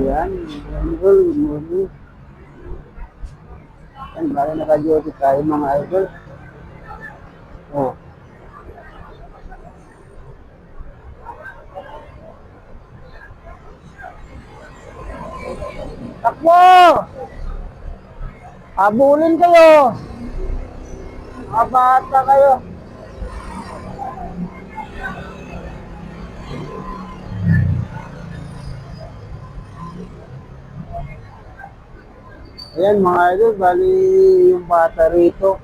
Yan, idol, good morning. Yan, bali naka-duty tayo mga idol. Oh, takbo! Habulin kayo! Mga bata kayo. Ayan mga idol, bali yung bata rito.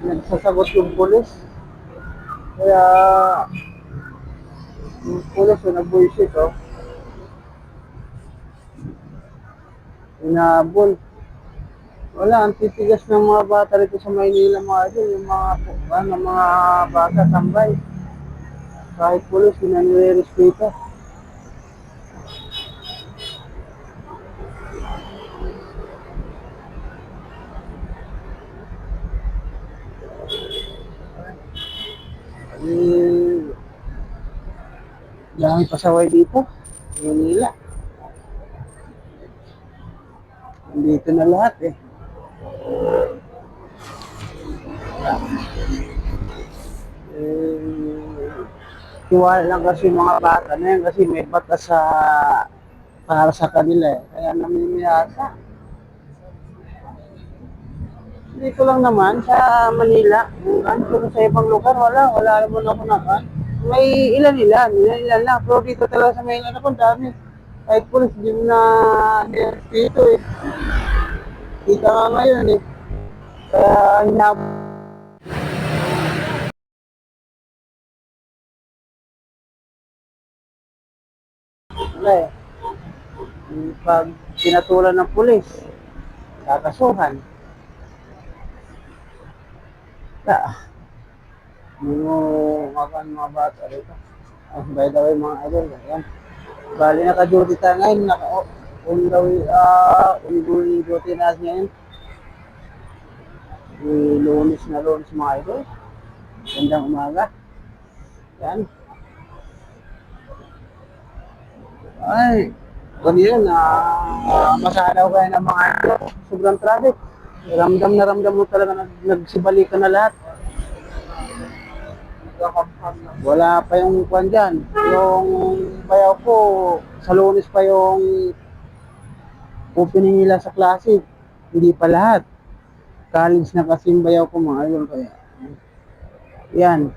Nagsasagot yung pulis. Kaya, yung pulis yung nag-buisit, oh. Inabol. Wala, ang titigas ng mga bata rito sa Maynila mga idol, yung mga bata tambay. Kahit pulis, pinanire-respeto. Eh, dami pasaway dito. Manila. Dito na lahat eh. Eh, tiwala lang kasi yung mga bata na yan kasi may batas para sa kanila eh. Kaya namimiyasa. Dito lang naman sa Manila. Pero sa ibang lugar wala naman ako nakan. May ilan lang. Pero dito talaga sa Manila ako dami. Kahit pulis, di mo na dito eh. Kita nga ngayon eh. Kaya wala eh. Pag pinatulan ng pulis, kakasuhan. Ah, hindi mo makan mga bata rito. By the way mga idol, ayan. Bali naka-duty tayo ngayon, on duty na ngayon. Lunes mga idol. Gandang umaga. Yan. Ay, kanina masanaw kayo ng mga idol. Sobrang traffic. Ramdam mo talaga nagsibalikan na lahat. Wala pa yung kwan dyan. Yung bayaw ko, sa Lunes pa yung opening nila sa klase. Hindi pa lahat. College na kasi yung bayaw ko mga idol. Kaya, yan.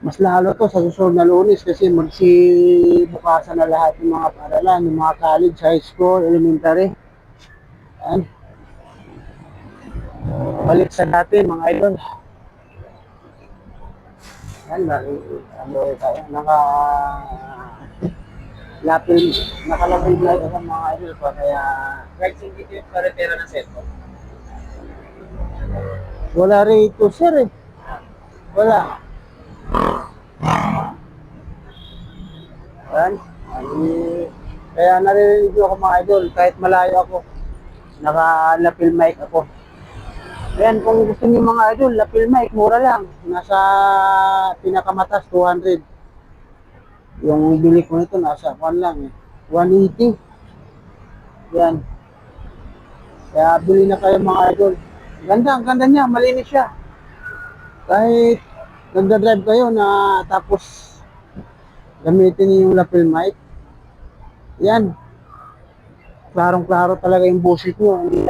Mas lalo to sa susunod na Lunes kasi magsibukasan na lahat ng mga paaralan, ng mga college, high school, elementary. Yan. Balik sa dati mga idol. Yan, tayo, nakalapid na ito sa mga idol ko, kaya right singgit para pera ng cellphone. Wala rito sir eh. Wala. Yan. Kaya naririnig ako mga idol, kahit malayo ako, naka-lapel mic ako. Ayan, kung gusto niyo mga idol, lapel mic, mura lang. Nasa pinakamatas, 200. Yung bili ko nito, nasa 1 lang eh. 180. Yan. Kaya bili na kayo mga idol. Ganda, ang ganda niya, malinis siya. Kahit nagda-drive kayo na tapos gamitin niyo yung lapel mic. Yan. Klarong-klaro talaga yung boses niyo. Hindi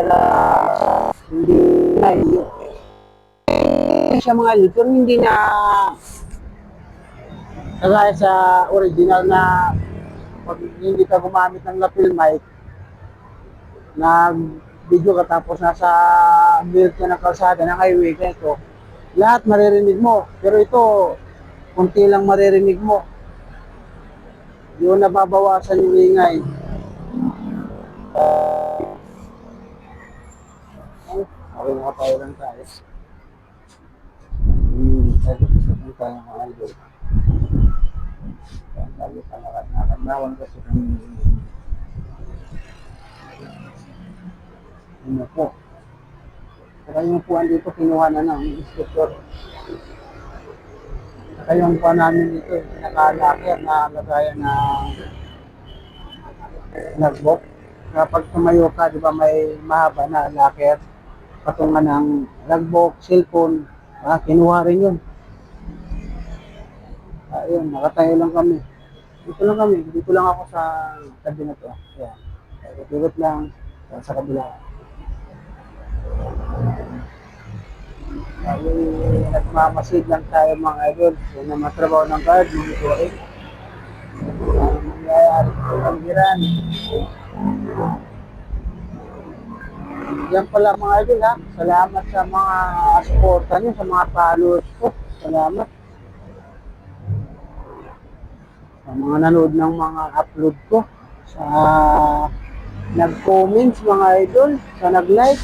na siya mga idol, pero hindi na kagaya sa original na pag hindi ka gumamit ng lapel mic na video ka tapos nasa build ka ng kalsada ng highway ganito, lahat maririnig mo, pero ito kunti lang maririnig mo, yun nababawasan yung ingay. Okay, nakatayo lang tayo. Tayo mga idol. Lagi pa nakatnawan kasi kung ano po. Saka yung upuan dito, kinuha na ng instructor. Kayong pa namin dito, pinakalakir na lagayan ng notebook. Kapag tumayo ka, di ba may mahaba na locker, patungan ng logbook, cellphone, kinuha rin yun. Ayun, nakatayo lang kami. Dito lang kami, dito lang ako sa tabi na to. Ayan. Ikot lang sa kabila. Ayun, nagmamasid lang tayo mga idol. Kung na matrabaho ng guard, monitoring. Ang nangyayari sa panggiran. Yan pala mga idol ha. Salamat sa mga suporta nyo, sa mga followers ko. Salamat. Sa mga nanood ng mga upload ko. Sa nag-comments mga idol. Sa nag-like.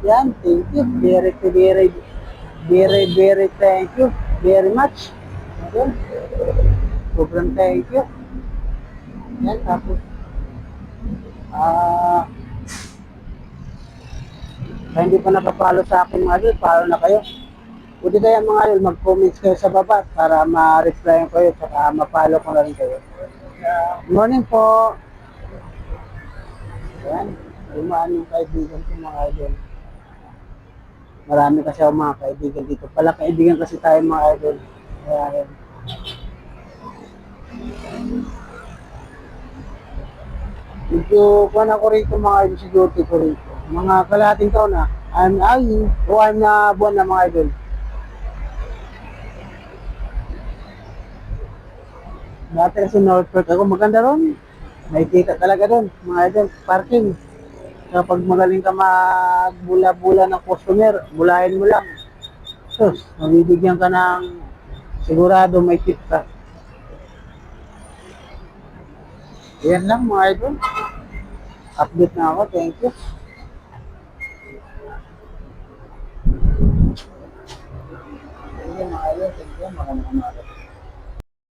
Yan, thank you. Very thank you. Very much. Idol. Sobrang thank you. Yan, tapos. Kaya hindi pa nakapalo sa akin mga idol, follow na kayo. Pwede kaya mga idol, mag-comments kayo sa baba para ma-reply ko kayo at ma-follow ko na rin kayo. Good morning po. Ayan, lumaan yung kaibigan ko mga idol. Marami kasi ako mga kaibigan dito. Pala kaibigan kasi tayo mga idol. Ayan. Medyo kuhan ako rito mga idol, security ko rito. Mga kalahating taon na. I'm na buwan na mga idol. Dati kasi Northport ako, maganda ron. May kita talaga doon, mga idol, parking. Kapag magaling ka magbula-bula ng customer, bulahin mo lang. Sus, mabibigyan ka ng sigurado may tip ka. Yan lang mga idol. Update na ako, thank you. Thank you mga idol, thank you. Maraming